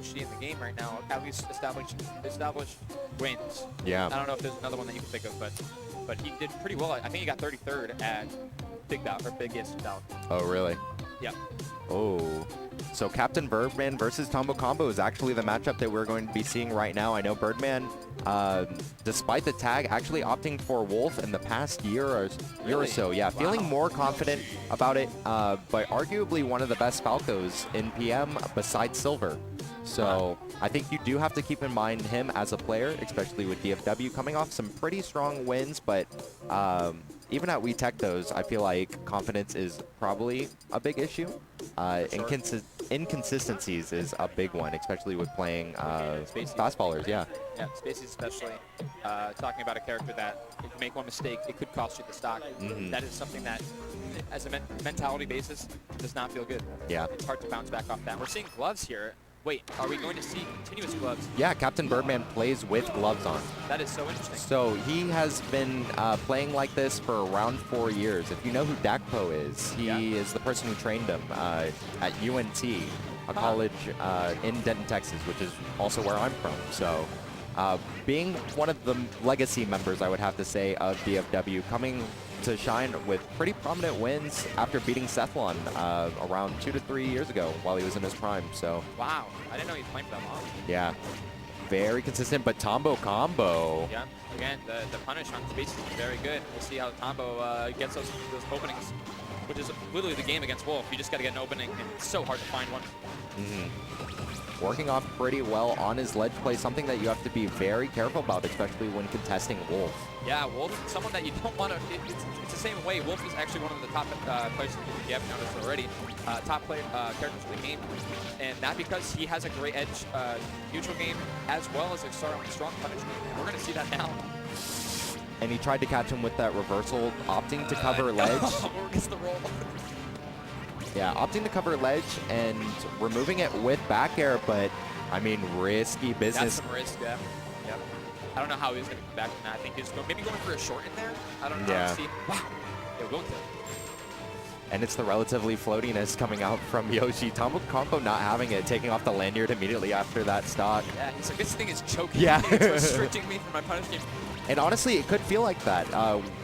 Yoshi in the game right now, at least established wins. Yeah. I don't know if there's another one that you can think of, but he did pretty well. I think he got 33rd at Biggest Bout. Oh, really? Yeah. Oh. So Captain Birdman versus TomBoComBo is actually the matchup that we're going to be seeing right now. I know Birdman, despite the tag, actually opting for Wolf in the past year or so. Yeah, feeling more confident about it, but arguably one of the best Falcos in PM besides Silver. So I think you do have to keep in mind him as a player, especially with DFW coming off some pretty strong wins, but even at We Tech those, I feel like confidence is probably a big issue. Inconsistencies is a big one, especially with playing fast ballers. Yeah. Yeah, Spacey especially. Talking about a character that if you make one mistake, it could cost you the stock. That is something that, as a mentality basis, does not feel good. Yeah. It's hard to bounce back off that. We're seeing gloves here. Wait, are we going to see continuous gloves? Yeah, Captain Birdman plays with gloves on. That is so interesting. So he has been playing like this for around 4 years. If you know who Dakpo is, he is the person who trained him at UNT, a college in Denton, Texas, which is also where I'm from. So being one of the legacy members, I would have to say, of DFW, coming to shine with pretty prominent wins after beating Sethlon around 2 to 3 years ago while he was in his prime. So wow, I didn't know he played for that long. Yeah, very consistent. But TomBoComBo. Yeah, again, the punish on Space is very good. We'll see how Tombo gets those openings, which is literally the game against Wolf. You just got to get an opening, and it's so hard to find one. Working off pretty well on his ledge play, something that you have to be very careful about, especially when contesting Wolf. Yeah, Wolf, someone that you don't want to, it's the same way. Wolf is actually one of the top players, if you haven't noticed already, top player characters in the game. And that because he has a great edge neutral game, as well as a strong punish game. And we're going to see that now. And he tried to catch him with that reversal, opting to cover ledge. Gets the roll. Yeah, opting to cover ledge and removing it with back air, but I mean, risky business. That's some risk, yeah. Yep. I don't know how he's going to come back from that. I think he's maybe going for a short in there. I don't know. Yeah. See. Wow. Yeah, we'll kill. And it's the relatively floatiness coming out from Yoshi. TomBoComBo not having it, taking off the lanyard immediately after that stock. Yeah, he's like, this thing is choking me. It's restricting me from my punish game. And honestly, it could feel like that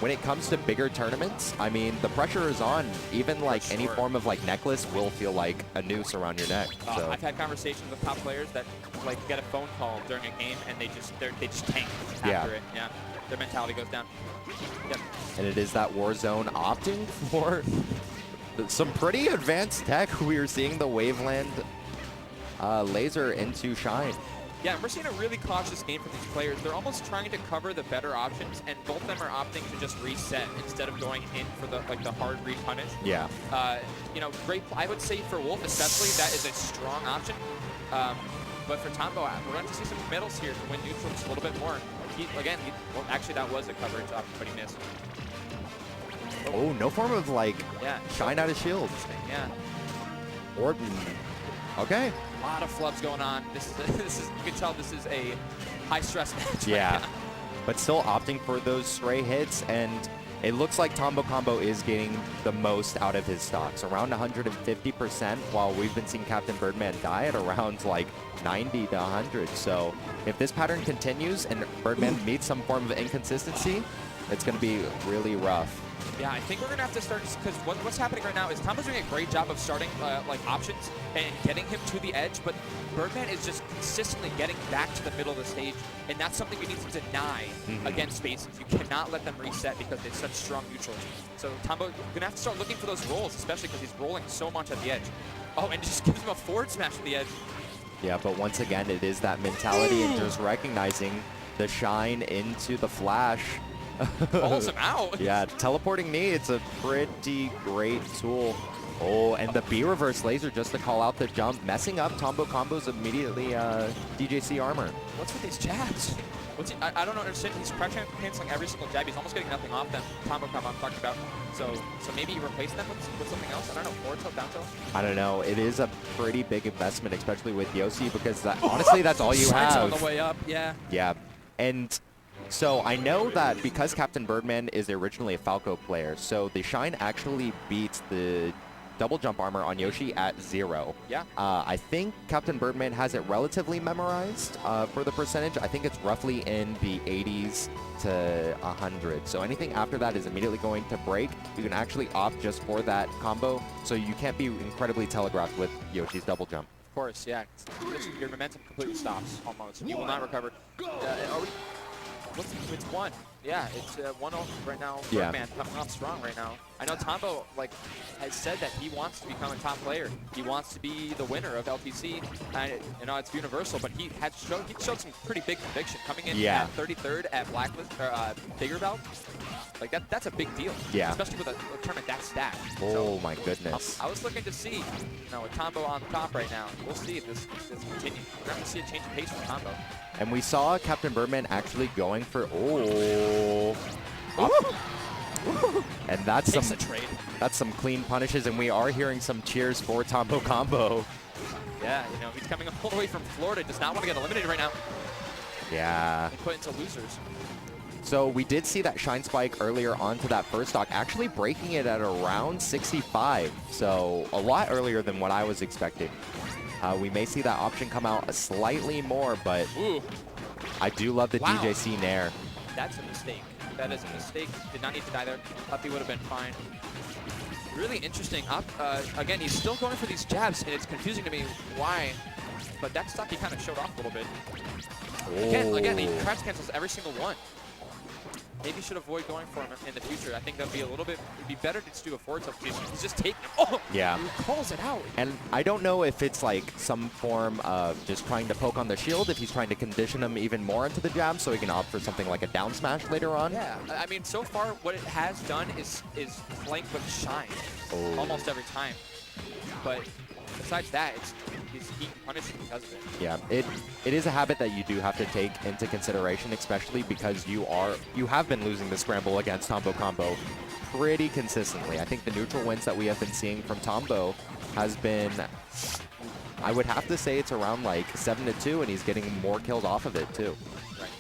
when it comes to bigger tournaments. I mean, the pressure is on. Even like any form of like necklace will feel like a noose around your neck. So. I've had conversations with top players that like get a phone call during a game and they just tank after it. Yeah, their mentality goes down. Yep. And it is that Warzone opting for some pretty advanced tech. We are seeing the Waveland laser into Shine. Yeah, and we're seeing a really cautious game from these players. They're almost trying to cover the better options, and both of them are opting to just reset instead of going in for the hard re-punish. Yeah. You know, great. I would say for Wolf especially, that is a strong option. But for Tombo, we're going to see some middles here to win neutrals a little bit more. Well, actually, that was a coverage option, but he missed. Oh, no form of like shine out of shield. Yeah. Orton. Okay. A lot of flubs going on. This is you can tell this is a high stress match. Yeah. Right, but still opting for those stray hits, and it looks like TomBoComBo is getting the most out of his stocks, around 150%, while we've been seeing Captain Birdman die at around like 90 to 100. So if this pattern continues and Birdman meets some form of inconsistency, it's going to be really rough. Yeah, I think we're going to have to start, because what's happening right now is Tombo's doing a great job of starting like options and getting him to the edge, but Birdman is just consistently getting back to the middle of the stage, and that's something you need to deny against Spaces. You cannot let them reset because they're such strong neutrals. So Tombo, you're going to have to start looking for those rolls, especially because he's rolling so much at the edge. Oh, and just gives him a forward smash at the edge. Yeah, but once again, it is that mentality and just recognizing the shine into the flash. Pulls him out. Yeah, teleporting knee, it's a pretty great tool. Oh, and the B reverse laser just to call out the jump, messing up TomBoComBo's immediately DJC armor. What's with these jabs? I don't understand. He's pressure canceling every single jab. He's almost getting nothing off them. TomBoComBo I'm talking about. So maybe you replace them with something else. I don't know. Forward tilt, down tilt. I don't know. It is a pretty big investment, especially with Yoshi, because honestly, that's all you have. On the way up. Yeah. Yeah, and. So I know that because Captain Birdman is originally a Falco player, so the Shine actually beats the double jump armor on Yoshi at 0. Yeah. I think Captain Birdman has it relatively memorized for the percentage. I think it's roughly in the 80s to 100. So anything after that is immediately going to break. You can actually opt just for that combo, so you can't be incredibly telegraphed with Yoshi's double jump. Of course, yeah. Your momentum completely stops almost. You will not recover. It's 1. Yeah, it's 1-0 right now. Yeah. Birdman coming off strong right now. I know Tombo has said that he wants to become a top player. He wants to be the winner of LTC. And it's universal, but he showed some pretty big conviction coming in at 33rd at Blacklist or Bigger Belt. Like that's a big deal. Yeah. Especially with a tournament that stacked. Oh so, my goodness. I was looking to see, with Tombo on top right now. We'll see if this continues. We're going to see a change of pace from Tombo. And we saw Captain Birdman actually going for and that's some clean punishes, and we are hearing some cheers for TomBoComBo. Yeah, he's coming all the way from Florida. Does not want to get eliminated right now. Yeah. And put into losers. So we did see that Shine Spike earlier onto that first stock, actually breaking it at around 65. So a lot earlier than what I was expecting. We may see that option come out slightly more, but I do love the DJC Nair. That's a mistake. That is a mistake. Did not need to die there. Thought he would have been fine. Really interesting. Again, he's still going for these jabs, and it's confusing to me why. But that stock he kind of showed off a little bit. Again, he crash cancels every single one. Maybe should avoid going for him in the future. I think that'd be it'd be better to just do a forward tilt. He's just taking him. Oh! Yeah. He calls it out. And I don't know if it's like some form of just trying to poke on the shield, if he's trying to condition him even more into the jab so he can opt for something like a down smash later on. Yeah. I mean, so far what it has done is flank with Shine almost every time. But besides that, he's punishing because of it. Yeah, it is a habit that you do have to take into consideration, especially because you have been losing the scramble against TomBoComBo pretty consistently. I think the neutral wins that we have been seeing from Tombo has been, I would have to say it's around like 7-2, and he's getting more kills off of it too. Right.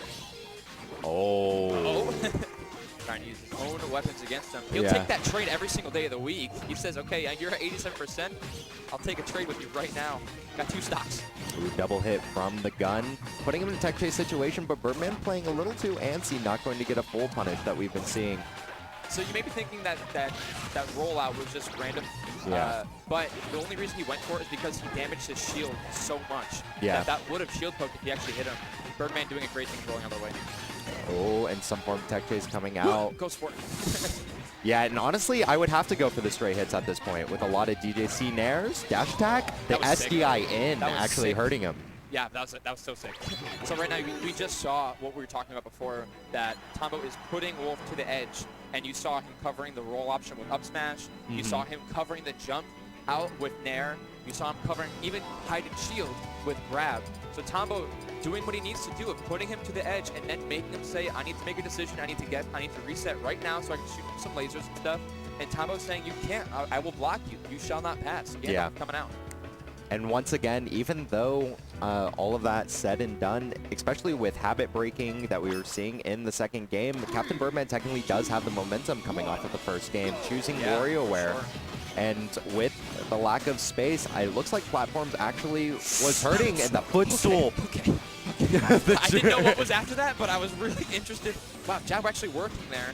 Oh. Trying to use his own weapons against him. He'll take that trade every single day of the week. He says, okay, you're at 87%. I'll take a trade with you right now. Got 2 stocks. Ooh, double hit from the gun, putting him in a tech chase situation, but Birdman playing a little too antsy, not going to get a full punish that we've been seeing. So you may be thinking that rollout was just random. Yeah. But the only reason he went for it is because he damaged his shield so much. Yeah. That would have shield poked if he actually hit him. Birdman doing a great thing rolling out of the way. Oh, and some form of tech chase coming out. Goes for it. Yeah, and honestly, I would have to go for the stray hits at this point with a lot of DJC Nairs, dash attack, the SDI in actually hurting him. Yeah, that was so sick. So right now, we just saw what we were talking about before, that Tombo is putting Wolf to the edge, and you saw him covering the roll option with up smash. You saw him covering the jump out with Nair. You saw him covering even hide and shield with grab. So Tombo doing what he needs to do of putting him to the edge and then making him say, I need to make a decision, I need to reset right now so I can shoot him some lasers and stuff. And Tombo's saying, you can't, I will block you. You shall not pass. Yeah. Coming out. And once again, even though all of that said and done, especially with habit breaking that we were seeing in the second game, Captain Birdman technically does have the momentum coming off of the first game, choosing WarioWare. Sure. And with the lack of space, it looks like platforms actually was hurting in the footstool. Okay. I didn't know what was after that, but I was really interested. Wow, jab actually working there.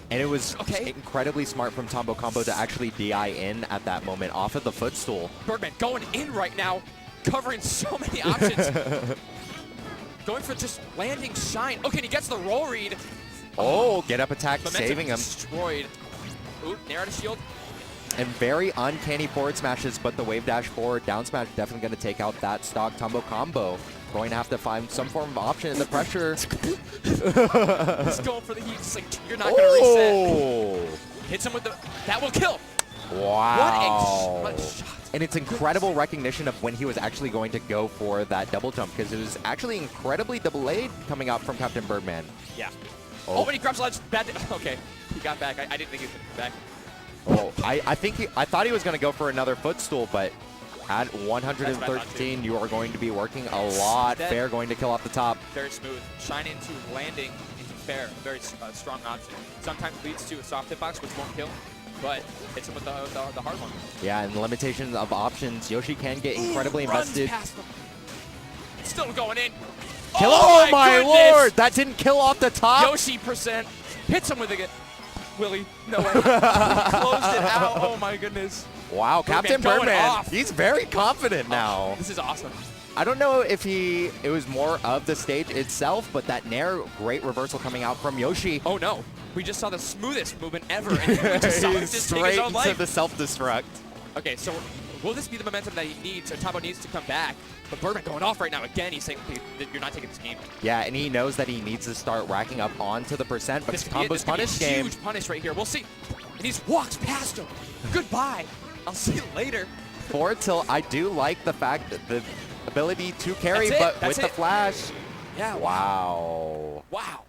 And it was incredibly smart from TomBoComBo to actually DI in at that moment off of the footstool. Birdman going in right now, covering so many options. Going for just landing Shine. Okay, and he gets the roll read. Oh, get up attack, momentum saving him. Destroyed. Ooh, Nair to shield. And very uncanny forward smashes, but the wave dash forward down smash definitely going to take out that stock TomBoComBo. Going to have to find some form of option in the pressure. He's going for the heat. It's like, you're not going to reset. Hits him with the... That will kill. Wow. What a shot. And it's incredible recognition of when he was actually going to go for that double jump, because it was actually incredibly delayed coming out from Captain Birdman. Yeah. Oh, when he grabs ledge. Bad. Okay. He got back. I didn't think he was going to come back. Oh, I thought he was going to go for another footstool, but at 113, you are going to be working a lot. Fair going to kill off the top. Very smooth. Shine into landing into fair. Very strong option. Sometimes leads to a soft hitbox, which won't kill. but hits him with the hard one. Yeah, and the limitations of options, Yoshi can get incredibly invested. Past him. Still going in. Kill! Oh my goodness. lord! That didn't kill off the top. Yoshi percent hits him with it. Willie, no way. Closed it out. Oh my goodness. Wow, Captain going Birdman, off. he's very confident now. This is awesome. I don't know if it was more of the stage itself, but that Nair, great reversal coming out from Yoshi. Oh no, we just saw the smoothest movement ever, and we just saw him just take his Straight own life. into the self-destruct. Okay, so will this be the momentum that he needs? So Tombo needs to come back, but Birdman going off right now again. He's saying that you're not taking this game. Yeah, and he knows that he needs to start racking up onto the percent, but This could be it. Tombo's This could be a punish game. huge punish right here. We'll see. And he's walks past him. Goodbye. I'll see you later. Forward tilt, I do like the fact that the ability to carry, but with the flash. Yeah. Wow. Wow.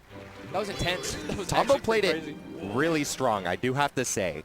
That was intense. That was Tombo actually played crazy. it really strong, I do have to say.